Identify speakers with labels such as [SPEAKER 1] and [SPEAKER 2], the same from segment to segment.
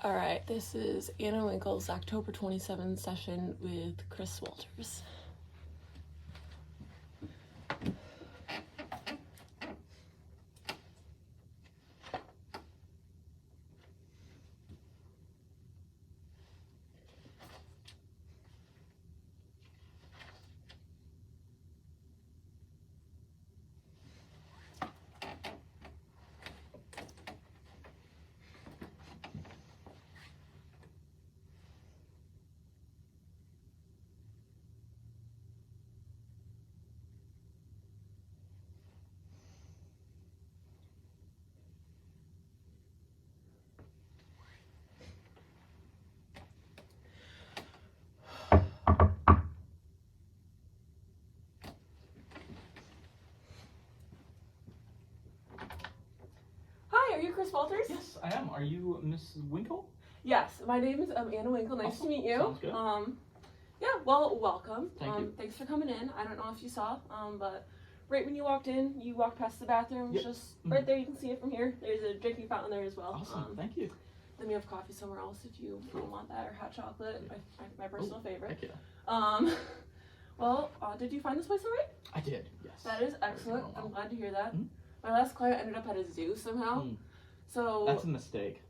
[SPEAKER 1] All right, this is Anna Winkle's October 27th session with Chris Walters. Hi, are you Chris Walters?
[SPEAKER 2] Yes, I am. Are you Mrs. Winkle?
[SPEAKER 1] Yes, my name is Anna Winkle. Nice to meet you.
[SPEAKER 2] Sounds good.
[SPEAKER 1] Yeah, well, welcome.
[SPEAKER 2] Thank you.
[SPEAKER 1] Thanks for coming in. I don't know if you saw, but right when you walked in, you walked past the bathroom.
[SPEAKER 2] Yep.
[SPEAKER 1] Just right there, you can see it from here. There's a drinking fountain there as well.
[SPEAKER 2] Awesome. Thank you.
[SPEAKER 1] Then we have coffee somewhere else if you want that, or hot chocolate, my personal favorite.
[SPEAKER 2] Heck yeah.
[SPEAKER 1] Well, did you find this place all right?
[SPEAKER 2] I did, yes.
[SPEAKER 1] That is excellent. I'm glad to hear that.
[SPEAKER 2] Mm.
[SPEAKER 1] My last client ended up at a zoo somehow.
[SPEAKER 2] Mm.
[SPEAKER 1] So
[SPEAKER 2] That's a mistake.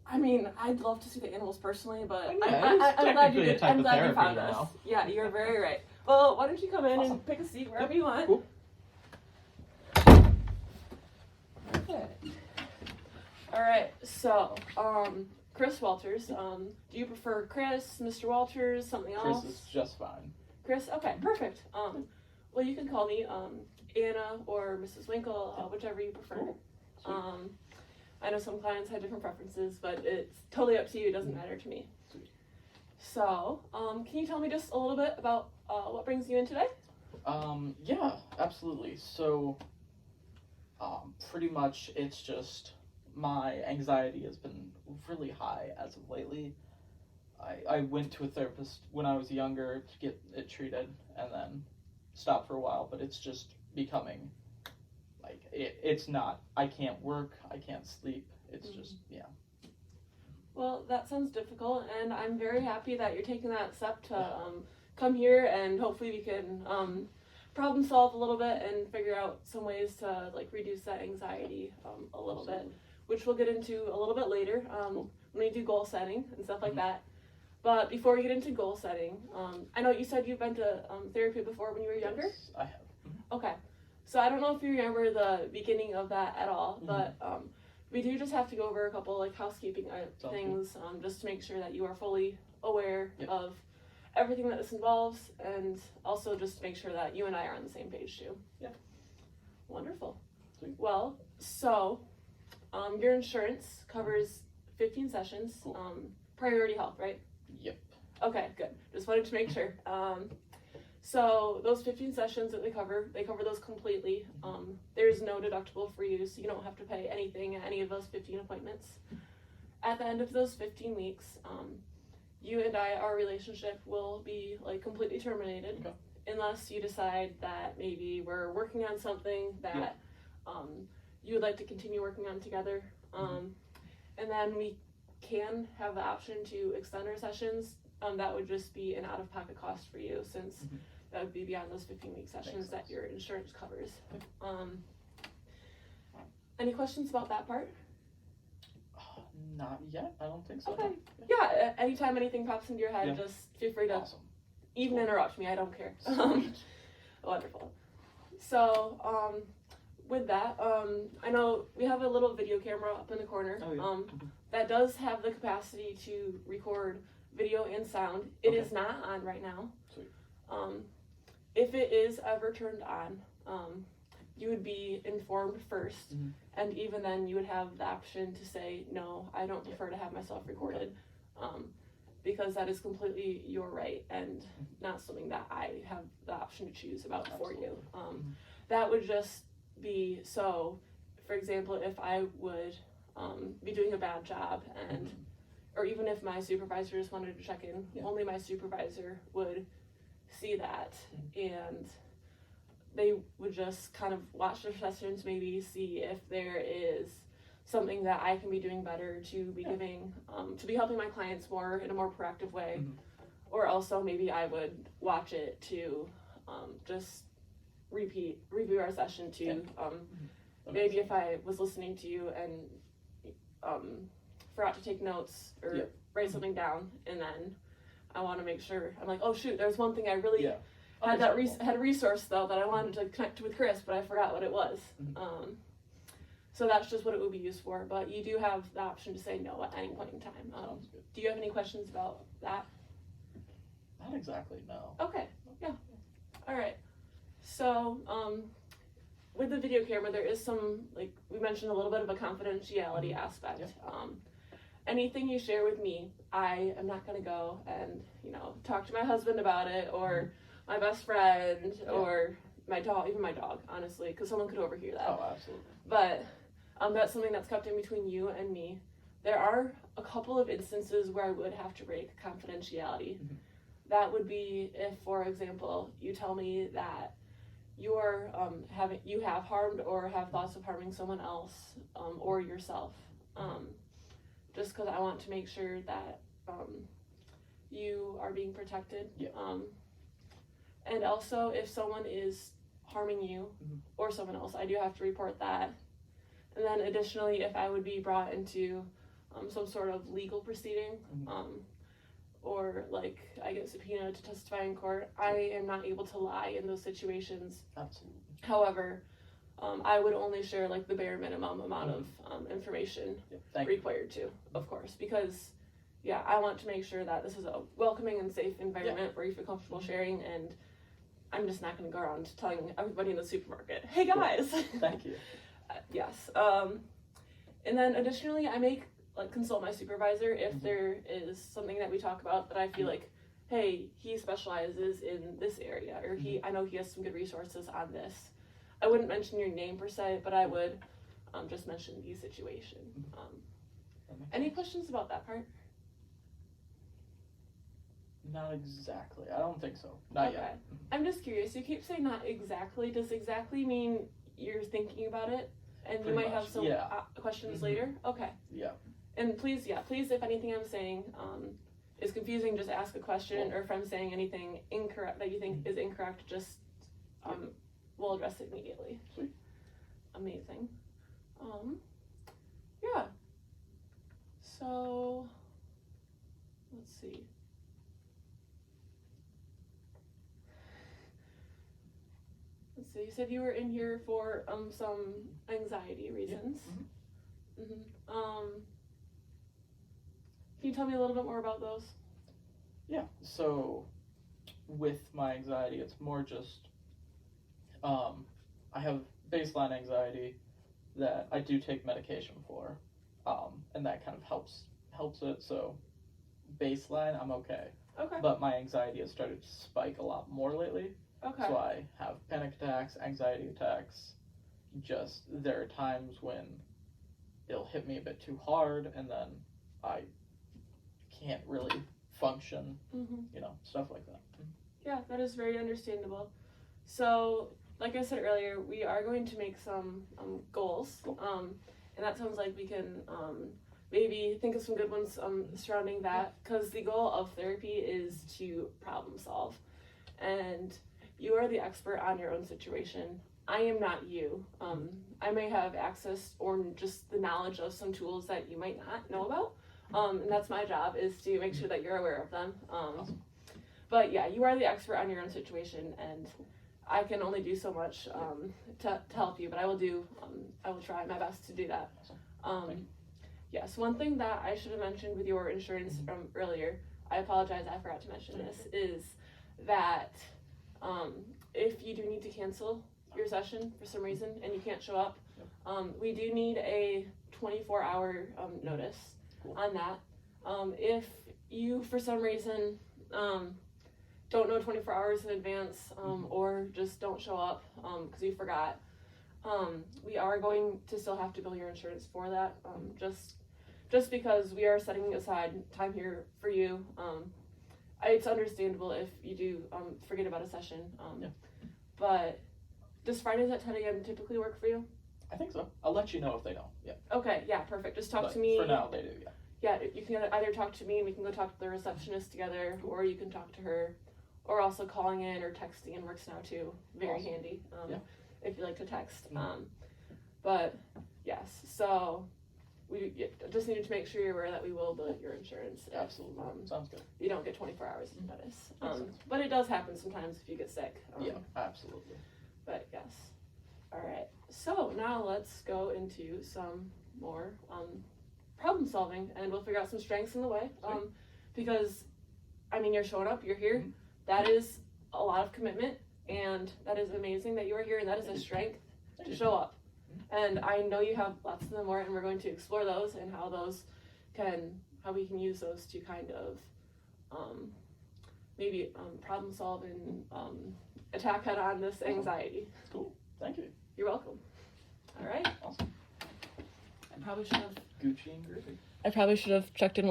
[SPEAKER 1] I mean, I'd love to see the animals personally, but
[SPEAKER 2] Yeah,
[SPEAKER 1] I'm glad you
[SPEAKER 2] technically a
[SPEAKER 1] did.
[SPEAKER 2] type
[SPEAKER 1] I'm
[SPEAKER 2] of
[SPEAKER 1] glad you
[SPEAKER 2] therapy,
[SPEAKER 1] found
[SPEAKER 2] you
[SPEAKER 1] us.
[SPEAKER 2] know?
[SPEAKER 1] Yeah, you're very right. Well, why don't you come in
[SPEAKER 2] Awesome.
[SPEAKER 1] and pick a seat wherever
[SPEAKER 2] Yep.
[SPEAKER 1] you want.
[SPEAKER 2] Cool.
[SPEAKER 1] Okay. All right. So, Chris Walters. Do you prefer Chris, Mr. Walters, something else?
[SPEAKER 2] Chris is just fine.
[SPEAKER 1] Chris. Okay. Perfect. Well, you can call me Anna or Mrs. Winkle, whichever you prefer.
[SPEAKER 2] Cool. Sweet.
[SPEAKER 1] I know some clients have different preferences, but it's totally up to you. It doesn't matter to me.
[SPEAKER 2] Sweet.
[SPEAKER 1] So, can you tell me just a little bit about what brings you in today?
[SPEAKER 2] Yeah, absolutely. So, pretty much it's just my anxiety has been really high as of lately. I went to a therapist when I was younger to get it treated and then stopped for a while, but it's just becoming like it's not. I can't work, I can't sleep. It's just, yeah.
[SPEAKER 1] Well, that sounds difficult, and I'm very happy that you're taking that step to come here, and hopefully we can problem solve a little bit and figure out some ways to like reduce that anxiety a little bit, which we'll get into a little bit later when we do goal setting and stuff like that. But before we get into goal setting, I know you said you've been to therapy before when you were younger?
[SPEAKER 2] Yes, I have.
[SPEAKER 1] Okay. So I don't know if you remember the beginning of that at all, but we do just have to go over a couple like housekeeping things just to make sure that you are fully aware of everything that this involves, and also just to make sure that you and I are on the same page too.
[SPEAKER 2] Yeah.
[SPEAKER 1] Wonderful.
[SPEAKER 2] Sweet.
[SPEAKER 1] Well, so your insurance covers 15 sessions,
[SPEAKER 2] Cool.
[SPEAKER 1] Priority health, right?
[SPEAKER 2] Yep.
[SPEAKER 1] Okay, good. Just wanted to make sure. So those 15 sessions that they cover those completely. There's no deductible for you, so you don't have to pay anything at any of those 15 appointments. At the end of those 15 weeks, you and our relationship will be like completely terminated, unless you decide that maybe we're working on something that you would like to continue working on together. And then we can have the option to extend our sessions. That would just be an out-of-pocket cost for you, since that would be beyond those 15-week sessions that your insurance covers. Any questions about that part?
[SPEAKER 2] Not yet. I don't think so.
[SPEAKER 1] Okay. Yeah. Anytime anything pops into your head, just feel free to even interrupt me. I don't care. Wonderful. So, with that, I know we have a little video camera up in the corner. That does have the capacity to record video and sound. It is not on right now.
[SPEAKER 2] Sweet.
[SPEAKER 1] If it is ever turned on, you would be informed first, and even then you would have the option to say, no, I don't prefer to have myself recorded, because that is completely your right and not something that I have the option to choose about for you. That would just be so, for example, if I would be doing a bad job, and or even if my supervisor just wanted to check in, only my supervisor would see that, and they would just kind of watch their sessions, maybe see if there is something that I can be doing better to be giving, to be helping my clients more in a more proactive way. Or also maybe I would watch it to just review our session to maybe if I was listening to you and forgot to take notes or write something down, and then I want to make sure I'm like, oh shoot, there's one thing I really had had a resource though that I wanted to connect with Chris, but I forgot what it was. So that's just what it would be used for. But you do have the option to say no at any point in time. Do you have any questions about that?
[SPEAKER 2] Not exactly, no.
[SPEAKER 1] Okay, yeah. All right. So, with the video camera, there is some, like we mentioned, a little bit of a confidentiality aspect. Anything you share with me, I am not going to go and, talk to my husband about it, or my best friend, or my dog, even my dog, honestly, because someone could overhear that.
[SPEAKER 2] Oh, absolutely.
[SPEAKER 1] But that's something that's kept in between you and me. There are a couple of instances where I would have to break confidentiality. That would be if, for example, you tell me that you're you have harmed or have thoughts of harming someone else or yourself. Just because I want to make sure that you are being protected. And also, if someone is harming you or someone else, I do have to report that. And then additionally, if I would be brought into some sort of legal proceeding, or like I get subpoenaed to testify in court, I am not able to lie in those situations.
[SPEAKER 2] Absolutely.
[SPEAKER 1] However, I would only share like the bare minimum amount of information required to, of course, because I want to make sure that this is a welcoming and safe environment where you feel comfortable sharing, and I'm just not going to go around telling everybody in the supermarket, hey guys.
[SPEAKER 2] Thank you.
[SPEAKER 1] Yes. And then additionally, I may consult my supervisor if there is something that we talk about that I feel like, hey, he specializes in this area, or I know he has some good resources on this. I wouldn't mention your name per se, but I would just mention the situation. Any questions about that part?
[SPEAKER 2] Not exactly. I don't think so. Not yet.
[SPEAKER 1] I'm just curious. You keep saying not exactly. Does exactly mean you're thinking about it? And you might have some questions later? Okay.
[SPEAKER 2] Yeah.
[SPEAKER 1] And please, if anything I'm saying is confusing, just ask a question, or if I'm saying anything incorrect that you think is incorrect, just we'll address it immediately.
[SPEAKER 2] Sweet.
[SPEAKER 1] Amazing. Yeah. So, let's see. So you said you were in here for some anxiety reasons. Can you tell me a little bit more about those?
[SPEAKER 2] Yeah. So with my anxiety, it's more just I have baseline anxiety that I do take medication for, and that kind of helps it. So baseline, I'm okay.
[SPEAKER 1] Okay.
[SPEAKER 2] But my anxiety has started to spike a lot more lately.
[SPEAKER 1] Okay.
[SPEAKER 2] So I have panic attacks, anxiety attacks. Just there are times when it'll hit me a bit too hard, and then I can't really function. Stuff like that.
[SPEAKER 1] Yeah, that is very understandable. So, like I said earlier, we are going to make some goals.
[SPEAKER 2] Cool.
[SPEAKER 1] And that sounds like we can maybe think of some good ones surrounding that, because the goal of therapy is to problem solve. And you are the expert on your own situation. I am not you. I may have access or just the knowledge of some tools that you might not know about. And that's my job, is to make sure that you're aware of them.
[SPEAKER 2] Awesome.
[SPEAKER 1] But yeah, you are the expert on your own situation, and I can only do so much to help you, but I will try my best to do that.
[SPEAKER 2] Awesome.
[SPEAKER 1] Yes, one thing that I should have mentioned with your insurance from earlier, I apologize, I forgot to mention this, is that if you do need to cancel your session for some reason and you can't show up, we do need a 24-hour notice on that. If you, for some reason, don't know 24 hours in advance, or just don't show up because you forgot, we are going to still have to bill your insurance for that, just because we are setting aside time here for you. It's understandable if you do forget about a session, but does Fridays at 10 a.m. typically work for you?
[SPEAKER 2] I think so. I'll let you know if they don't. Yeah.
[SPEAKER 1] Okay, yeah, perfect. Just talk
[SPEAKER 2] But
[SPEAKER 1] to me.
[SPEAKER 2] For now, they do. Yeah.
[SPEAKER 1] Yeah, you can either talk to me and we can go talk to the receptionist together, or you can talk to her, or also calling in or texting in works now too. Very
[SPEAKER 2] Awesome.
[SPEAKER 1] handy.
[SPEAKER 2] Yeah.
[SPEAKER 1] If you like to text.
[SPEAKER 2] Mhm.
[SPEAKER 1] But yes, so we just needed to make sure you're aware that we will bill your insurance. If,
[SPEAKER 2] Absolutely. Sounds good.
[SPEAKER 1] you don't get 24 hours of notice.
[SPEAKER 2] Makes sense.
[SPEAKER 1] But it does happen sometimes if you get sick.
[SPEAKER 2] Yeah, absolutely.
[SPEAKER 1] But yes. All right. So now let's go into some more problem solving, and we'll figure out some strengths in the way. Because, I mean, you're showing up, you're here.
[SPEAKER 2] Mhm.
[SPEAKER 1] That is a lot of commitment, and that is amazing that you are here, and that is a strength to show up. And I know you have lots of them more, and we're going to explore those and how we can use those to kind of maybe problem solve and attack head on this anxiety.
[SPEAKER 2] Cool. Thank you.
[SPEAKER 1] You're welcome. All right.
[SPEAKER 2] Awesome.
[SPEAKER 1] I probably should have
[SPEAKER 2] Gucci and groovy.
[SPEAKER 1] checked in